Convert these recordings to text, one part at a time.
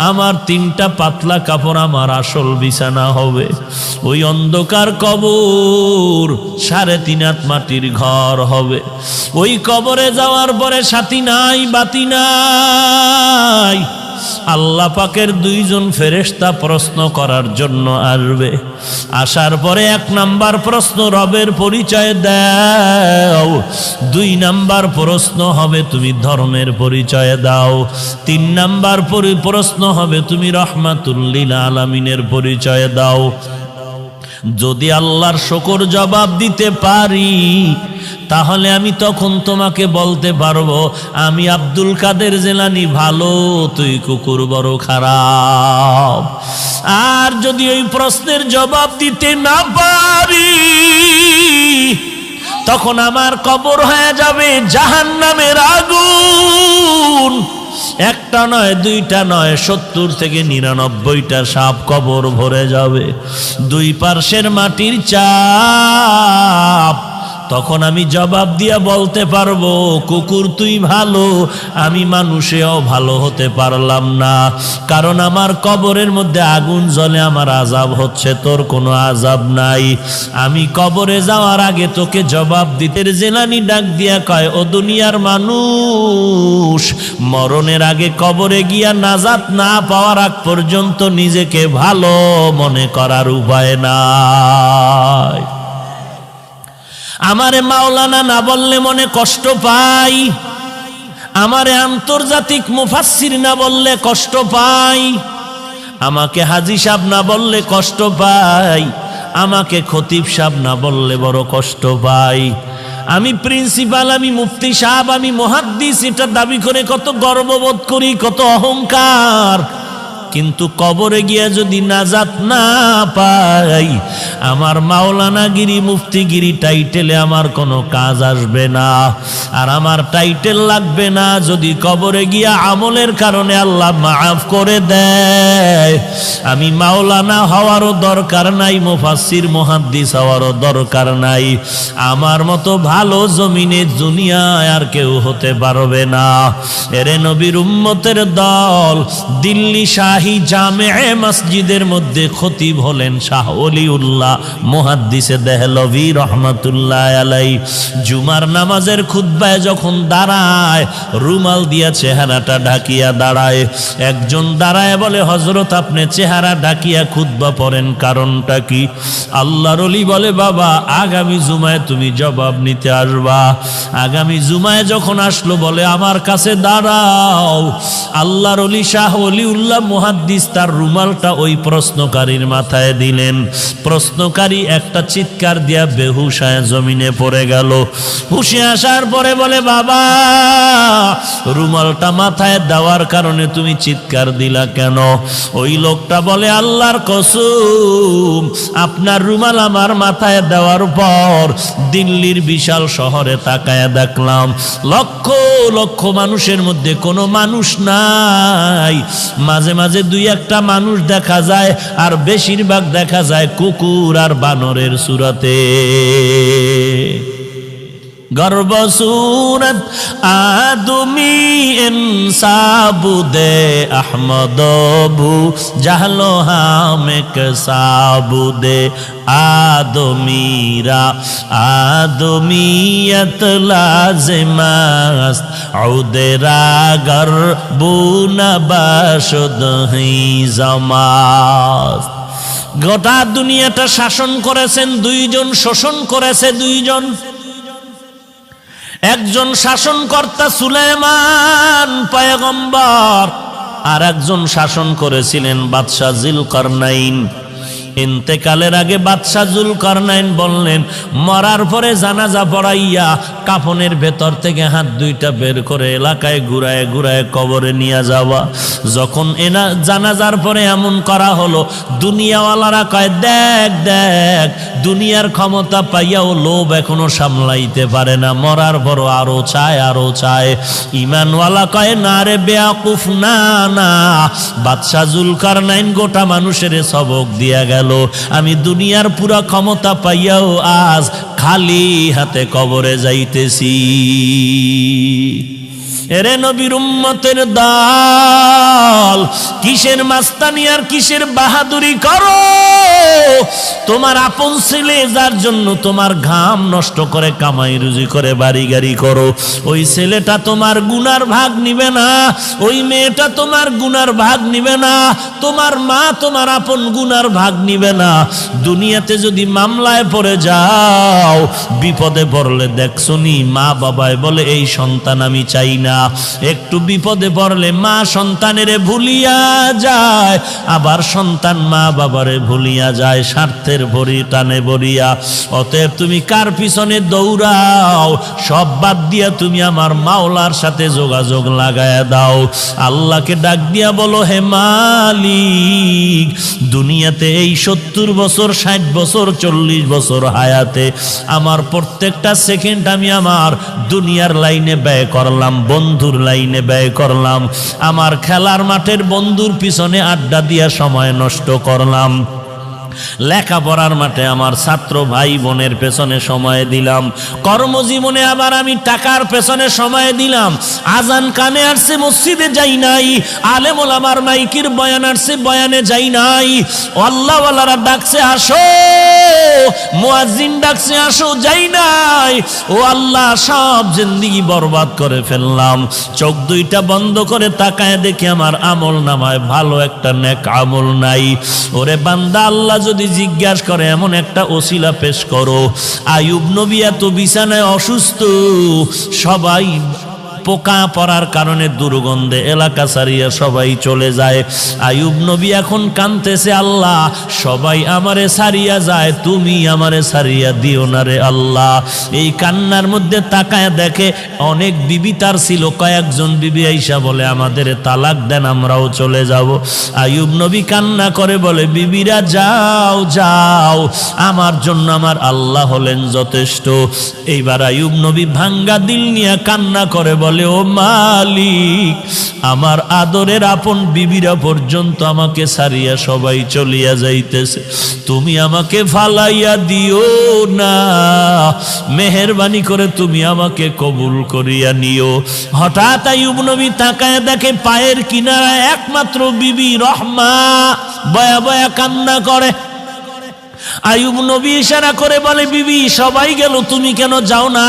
আমার 3টা পাতলা কাপড় আমার আসল বিছানা হবে। ওই অন্ধকার কবর 3.5 হাত মাটির ঘর হবে। ওই কবরে যাওয়ার পরে সাথী নাই, বাতি নাই। আল্লাহ পাকের 2 জন ফেরেশতা প্রশ্ন করার জন্য আসবে। আসার পরে 1 নাম্বার প্রশ্ন, রবের পরিচয় দাও। 2 নাম্বার প্রশ্ন হবে তুমি ধর্মের পরিচয় দাও। 3 নাম্বার প্রশ্ন হবে তুমি রহমাতুল লিল আলামিনের পরিচয় দাও। যদি আল্লাহর শুকর জবাব দিতে পারি তাহলে আমি তখন তোমাকে বলতে পারবো আমি আব্দুল কাদের জিলানী ভালো, তুই কুকুর বড় খারাপ। আর যদি ওই প্রশ্নের জবাব দিতে না পারি তখন আমার কবর হয়ে যাবে জাহান্নামের আগুন। 1টা নয়, 2টা নয়, 70 থেকে 99টা সাপ কবর ভরে যাবে। 2 পার্শ্বের মাটির চাপ। তখন আমি জবাব দিয়া বলতে পারবো কুকুর তুই ভালো, আমি মানুষেও ভালো হতে পারলাম না, কারণ আমার কবরের মধ্যে আগুন জ্বলে, আমার আযাব হচ্ছে, তোর কোনো আযাব নাই। আমি কবরে যাওয়ার আগে তোকে জবাব দিতে। জিলানী ডাক দিয়া কয়, ও দুনিয়ার মানুষ, মরণের আগে কবরে গিয়া নাজাত না পাওয়ার আগ পর্যন্ত নিজেকে ভালো মনে করার উপায় নাই। আমারে মাওলানা না বললে মনে কষ্ট পাই, আমারে আন্তর্জাতিক মুফাসসির না বললে কষ্ট পাই, আমাকে হাজী সাহেব না বললে কষ্ট পাই, আমাকে খতিব সাহেব না বললে বড় কষ্ট পাই। আমি প্রিন্সিপাল, আমি মুফতি সাহেব, আমি মুহাদ্দিস, এটা দাবি করে কত গর্ববোধ করি, কত অহংকার। কিন্তু কবরে গিয়া যদি নাজাত না পাই, আমার মাওলানাগিরি মুফতিগিরি টাইটেলে আমার কোনো কাজ আসবে না, আর আমার টাইটেল লাগবে না যদি কবরে গিয়া আমলের কারণে আল্লাহ মাফ করে দেয়। আমি মাওলানা হওয়ারও দরকার নাই, মুফাসসির মুহাদ্দিস হওয়ারও দরকার নাই, আমার মতো ভালো জমিনে দুনিয়ায় আর কেউ হতে পারবে না। এরে নবীর উম্মতের দল, দিল্লি শাহী জামে মসজিদের মধ্যে খতিব হলেন শাহ ওলিউল্লাহ মুহাদ্দিসে দেহলভী রহমাতুল্লাহ আলাই। জুমার নামাজের খুতবায় যখন দাঁড়ায়, রুমাল দিয়া চেহারাটা ঢাকিয়া দাঁড়ায়। একজন দাঁড়ায় বলে, হযরত আপনি চেহারা ঢাকিয়া খুতবা পড়েন, কারণটা কি? আল্লাহর ওলি বলে, বাবা আগামী জুমায় তুমি জবাব নিতে আসবা। আগামী জুমায় যখন আসলো বলে, আমার কাছে দাঁড়াও। আল্লাহর ওলি শাহ ওলিউল্লাহ মুহাদ্দিস তার রুমালটা ওই প্রশ্নকারীর মাথায় দিলেন। প্রশ্নকারী একটা চিৎকার দিয়া বেহুশ হয়ে জমিনে পড়ে গেল। হুশে আসার পরে বলে, বাবা রুমালটা মাথায় দেওয়ার কারণে তুমি চিৎকার দিলা কেন? ওই লোকটা বলে, আল্লাহর কসম, আপনার রুমাল আমার মাথায় দেওয়ার পর দিল্লির বিশাল শহরে তাকায়া দেখলাম লক্ষ লক্ষ মানুষের মধ্যে কোনো মানুষ নাই, মাঝে মাঝে 2-1টা মানুষ দেখা যায়, আর বেশিরভাগ দেখা যায় কুকুর আর বানরের সুরতে। গর্ব সুরত আদমি ইনসাবুদে আহমদবু জাহলো হামেক সাবুদে আদমিরা আদমিয়ত লাজিমাস উদেরা গর্বুনা বাশুদ হি জামাস। গোটা দুনিয়াটা শাসন করেছেন 2 জন, শোষণ করেছে 2 জন। একজন শাসনকর্তা সুলাইমান পয়গম্বর, আর একজন শাসন করেছিলেন বাদশাহ যুলকারনাইন। ইন্তেকালের আগে বাদশাহ যুলকারনাইন বললেন, মরার পরে জানাজা পড়াইয়া কাফনের ভেতর থেকে হাত 2টা বের করে এলাকায় ঘুরায় ঘুরায় কবরে নিয়ে যাওয়া। যখন জানাজার পরে এমন করা হলো, দুনিয়াওয়ালারা কয়, দেখ দেখ, দুনিয়ার ক্ষমতা পাইয়াও লোভ এখনো সামলাইতে পারে না, মরার পর আরো চায় আরো চায়। ইমানওয়ালা কয়, না রে বেয়াকুফ, না না, বাদশাহ যুলকারনাইন গোটা মানুষের সবক দিয়া গেল, আমি দুনিয়ার পুরা ক্ষমতা পাইয়াও আজ খালি হাতে কবরে যাইতেছি। এরে নবীর উম্মতের দল, কিসের মাস্তানি আর কিসের বাহাদুরি করো? তোমার আপন ছেলে যার জন্য তোমার ঘাম নষ্ট করে কামাই রুজি করে বাড়ি গাড়ি করো, ওই ছেলেটা তোমার গুনার ভাগ নিবে না, ওই মেয়েটা তোমার গুনার ভাগ নিবে না, তোমার মা তোমার আপন গুনার ভাগ নিবে না। দুনিয়াতে যদি মামলায় পড়ে যাও, বিপদে পড়লে দেখছো নি মা বাবায় বলে এই সন্তান আমি চাই না, একটু বিপদে পড়লে মা সন্তানেরে ভুলিয়া যায়, আবার সন্তান মা বাবারে ভুলিয়া যায় স্বার্থের ভরি টানে ভরিয়া। অতএব তুমি কার পিছনে দৌড়াও, সব বাদ দিয়া তুমি আমার মাওলার সাথে যোগাযোগ লাগায়া দাও। আল্লাহকে ডাক দিয়া বলো, হে মালিক, দুনিয়াতে এই 70 বছর 60 বছর 40 বছর হায়াতে আমার প্রত্যেকটা সেকেন্ড আমি আমার দুনিয়ার লাইনে ব্যয় করলাম, বন্ধুর লাইনে ব্যয় করলাম, আমার খেলার মাঠের বন্ধুর পিছনে আড্ডা দিয়া সময় নষ্ট করলাম, লেখাপড়ার মাঠে আমার ছাত্র ভাই বোনের পেছনে সময় দিলাম, কর্মজীবনে আবার আমি টাকার পেছনে সময় দিলাম, আজান কানে আসছে মসজিদে যাই নাই, আলেম ওলামার মাইকির বয়ান আসছে বয়ানে যাই নাই, আল্লাহ ওয়ালারা ডাকছে আসো, মুয়াজ্জিন ডাকছে আসো, যাই নাই। ও আল্লাহ, সব জিন্দেগি বরবাদ করে ফেললাম। চোখ দুইটা বন্ধ করে তাকায় দেখি আমার আমল নামায় ভালো একটা নেক আমল নাই। ওরে বান্দা, আল্লাহ যদি জিজ্ঞাসা করে এমন একটা ওসিলা পেশ করো। আইয়ুব নবী এত বিছানায় অসুস্থ, সবাই পোকা পড়ার কারণে দুর্গন্ধে এলাকা ছাড়িয়া সবাই চলে যায়। আইয়ুব নবী এখন কাঁদতেছে, আল্লাহ সবাই আমারে ছাড়িয়া যায়, তুমি আমারে ছাড়িয়া দিও না রে আল্লাহ। এই কান্নার মধ্যে তাকায় দেখে অনেক বিবি তার ছিল, কয়েকজন বিবি আইসা বলে আমাদের তালাক দেন, আমরাও চলে যাব। আইয়ুব নবী কান্না করে বলে, বিবিরা যাও যাও, আমার জন্য আমার আল্লাহ হলেন যথেষ্ট। এইবার আইয়ুব নবী ভাঙ্গা দিল নিয়ে কান্না করে বলে, ও মালিক, আমার আদরের আপন বিবিরা পর্যন্ত আমাকে ছাড়িয়া সবাই চলিয়া যাইতেছে, তুমি আমাকে ফালাইয়া দিও না, মেহেরবানি করে তুমি আমাকে কবুল করিয়া নিও। হঠাৎ আইয়ুব নবী তাকায় দেখে পায়ের কিনারায় একমাত্র বিবি রহমা বয়া বয়া কান্না করে। আইয়ুব নবী ইশারা করে বলে, বিবি সবাই গেল, তুমি কেন যাও না?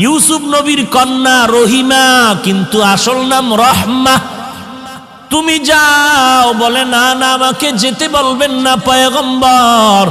ইউসুফ নবীর কন্যা রহিমা, কিন্তু আসল নাম রহমা, তুমি যাও। বলে, না না, আমাকে যেতে বলবেন না পয়গম্বর।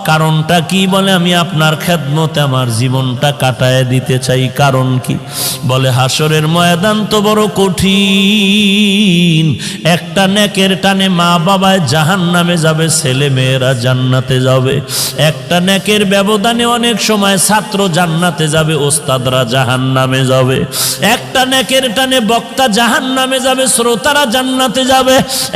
কারণটা কি? বলে, আমি আপনার খেদমতে আমার জীবনটা কাটায় দিতে চাই। কারণ কি? বলে, হাসরের ময়দান তো বড় কঠিন, একটা নেকের টানে মা বাবায় জাহান্নামে যাবে, ছেলে মেয়েরা জান্নাতে যাবে। একটা নেকের ব্যবধানে অনেক সময় ছাত্র জান্নাতে যাবে, ওস্তাদরা জাহান্নামে যাবে। একটা নেকের টানে বক্তা জাহান্নামে যাবে, শ্রোতারা জান্নাতে যাবে।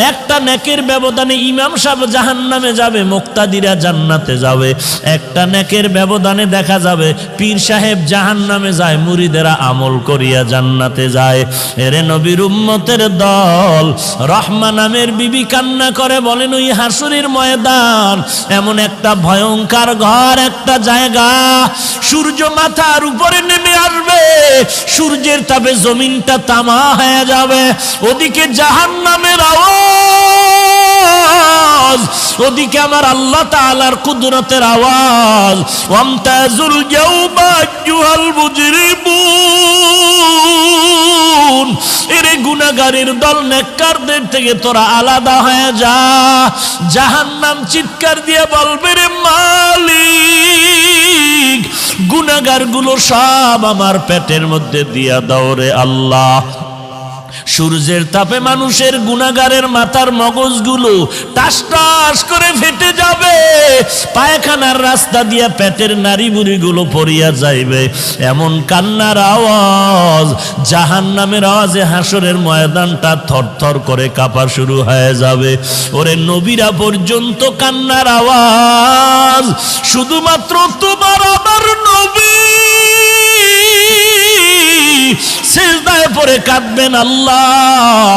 একটা নেকের ব্যবধানে ইমাম সাহেব জাহান্নামে যাবে, মুক্তাদিরা জান্নাতে যাবে। একটা নেকের ব্যবধানে দেখা যাবে পীর সাহেব জাহান্নামে যায়, মুরিদেরা আমল করিয়া জান্নাতে যায়। এরে নবীর উম্মতের দল, রহমা নামের বিবি কান্না করে বলেন, ওই হাসরের ময়দান এমন একটা ভয়ঙ্কর ঘর, একটা জায়গা, সূর্য মাথার উপরে নেমে আসবে, সূর্যের তাপে জমিনটা তামা হয়ে যাবে। ওদিকে জাহান্নামের আওয়াজ, ওদিকে আমার আল্লাহ তাআলার কুদরতের আওয়াজ। ওয়ামতাজুল ইয়াউমা আইয়ুহাল মুজরিমুন, এরে গুনাহগারের দল, নেককারদের থেকে তোরা আলাদা হয়ে যা। জাহান্নাম চিৎকার দিয়ে বলবে, রে মালিক, গুনাহগারগুলো সব আমার পেটের মধ্যে দিয়া দাও রে আল্লাহ। সূর্যের তাপে মানুষের গুনাহগারের মাথার মগজগুলো টাস টাস করে ফেটে যাবে, পায়খানার রাস্তা দিয়া পেটের নারী বুড়িগুলো পড়িয়া যাইবে। এমন কান্নার আওয়াজ, জাহান্নামের আওয়াজে হাসরের ময়দানটা থরথর করে কাঁপা শুরু হয়ে যাবে। ওরে নবীরা পর্যন্ত কান্নার আওয়াজ, শুধুমাত্র তোমার আমার নবী সিজদায় পড়ে কাঁদবেন, আল্লাহ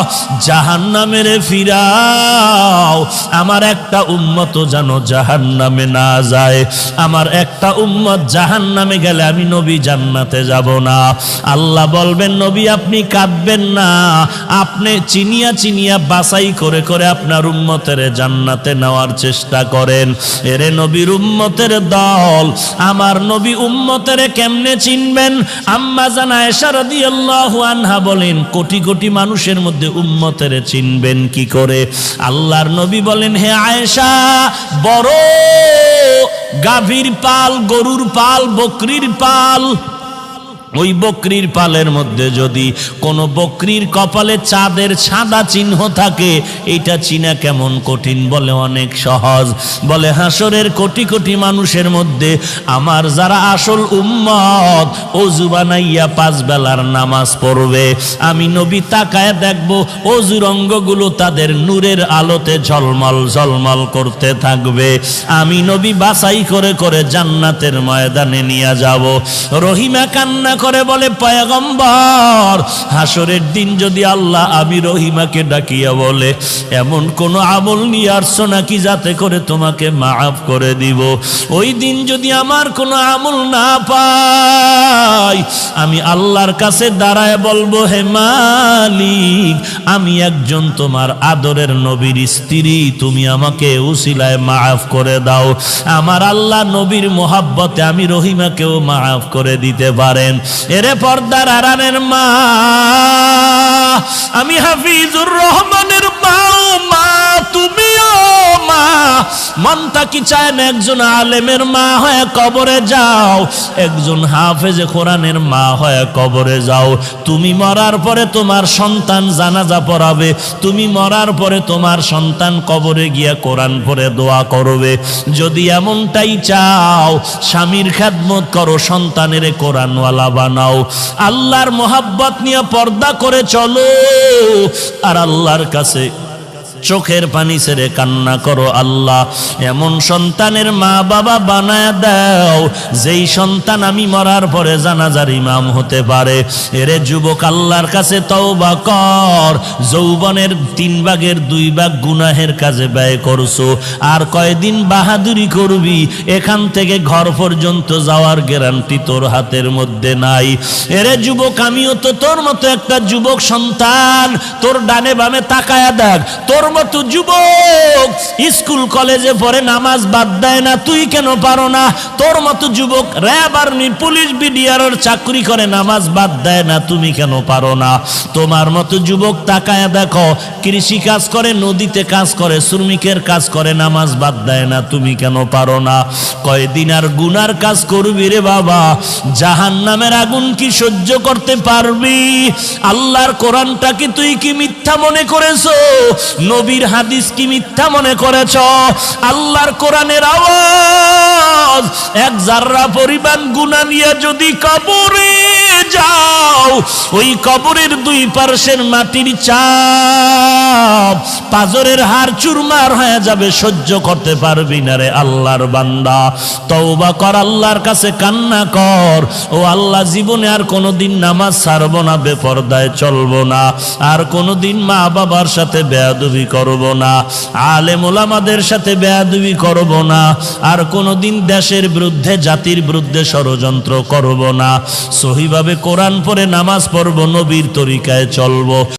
জাহান্নামে ফিরাও, আমার একটা উম্মত যেন জাহান্নামে না যায়, আমার একটা উম্মত জাহান্নামে গেলে আমি নবী জান্নাতে যাব না। আল্লাহ বলবেন, নবী আপনি কাঁদবেন না, আপনি চিনিয়া চিনিয়া বাছাই করে করে আপনার উম্মতের জান্নাতে নেওয়ার চেষ্টা করেন। এরে নবীর উম্মতের দল, আমার নবী উম্মতের কেমনে চিনবেন? আম্মা জান আয়েশা রাদিয়াল্লাহু আনহা বলেন, কোটি কোটি মানুষের মধ্যে উম্মতের চিনবেন কি করে? আল্লাহর নবী বলেন, হে আয়েশা, বড় গাভীর পাল, গরুর পাল, বকরির পাল, ওই বকরির পালের মধ্যে যদি কোনো বকরির কপালে চাঁদের সাদা চিহ্ন থাকে, এটা চিনা কেমন কঠিন? বলে অনেক সহজ। বলে হাসরের কোটি কোটি মানুষের মধ্যে আমার যারা আসল উম্মত, ওযু বানাইয়া 5 বেলার নামাজ পড়বে, আমি নবী তাকায় দেখব ওযুর অঙ্গগুলো তাদের নূরের আলোতে ঝলমল ঝলমল করতে থাকবে। আমি নবী বাছাই করে করে জান্নাতের ময়দানে নিয়ে যাব। রহিমা কান্না করে বলে, পয়গম্বর, হাসরের দিন যদি আল্লাহ আমি রহিমাকে ডাকিয়া বলে, এমন কোন আমল নিয়ে আসছো নাকি যাতে করে তোমাকে মাফ করে দিব? ওই দিন যদি আমার কোনো আমল না পাই, আমি আল্লাহর কাছে দাঁড়ায় বলবো, হে মালিক, আমি একজন তোমার আদরের নবীর স্ত্রী, তুমি আমাকে উসিলায় মাফ করে দাও। আমার আল্লাহ নবীর মোহাব্বতে আমি রহিমাকেও মাফ করে দিতে পারেন। এরে পর্দার আড়ালের মা, আমি হাফিজুর রহমানের মা, তুমিও মা। মনটা কি চায় না একজন আলেমের মা হয়ে কবরে যাও, একজন হাফেজে কোরআনের মা হয়ে কবরে যাও। তুমি মরার পরে তোমার সন্তান জানাজা পড়াবে, তুমি মরার পরে তোমার সন্তান কবরে গিয়া কোরআন পড়ে দোয়া করবে। যদি এমনটাই চাও, স্বামীর খেদমত করো, সন্তানের কোরআনওয়ালা বানাও, আল্লাহর মোহাব্বত নিয়ে পর্দা করে চলো, আর আল্লাহর কাছে চোখের পানি ছেড়ে কান্না করো, আল্লাহ এমন সন্তানের মা বাবা বানায় দাও যেই সন্তান আমি মরার পরে জানাজার ইমাম হতে পারে। এরে যুবক, আল্লাহর কাছে তওবা কর। যৌবনের 3 ভাগের 2 ভাগ গুনাহের কাজে ব্যয় করছো, আর কয়দিন বাহাদুরি করবি? এখান থেকে ঘর পর্যন্ত যাওয়ার গ্যারান্টি তোর হাতের মধ্যে নাই। এরে যুবক, আমিও তো তোর মতো একটা যুবক সন্তান। তোর ডানে বামে তাকায়া দেখ, তোর মতো যুবক স্কুল কলেজে পড়ে নামাজ বাদ দেয় না, তুই কেন পারো না? তোর মতো যুবক র্যাব আর্মি পুলিশ বিডিআর চাকরি করে নামাজ বাদ দেয় না, তুমি কেন পারো না? তোমার মতো যুবক তাকায়া দেখো, কৃষি কাজ করে, নদীতে কাজ করে, শ্রমিকের কাজ করে, নামাজ বাদ দেয় না, তুমি কেন পারো না? কয়দিন আর গুনার কাজ করবি রে বাবা? জাহান্নামের আগুন কি সহ্য করতে পারবি? আল্লাহর কোরআনটা কি তুই কি মিথ্যা মনে করেছো? নবীর হাদিস কি মিথ্যা মনে করেছ? আল্লাহর কোরআনের আওয়াজ এক জাররা পরিমাণ গুনাহ নিয়ে যদি কবরে যাও, ওই কবরের 2 পার্শ্বের মাটির চাপ পাজরের হাড় চুরমার হয়ে যাবে, সহ্য করতে পারবি না রে আল্লাহর বান্দা। তওবা কর, আল্লাহর কাছে কান্না কর, ও আল্লাহ জীবনে আর কোনোদিন নামাজ ছাড়বো না, বেপরদায় চলবো না, আর কোনোদিন মা বাবার সাথে বেয়াদবি করব না, আলেম ওলামাদের সাথে বেয়াদবি করব না, আর কোনোদিন দেশের বিরুদ্ধে জাতির বিরুদ্ধে ষড়যন্ত্র করব না। সহিভাবে কোরআন পড়ে নামাজ পড়ব, নবীর তরিকায় চলব।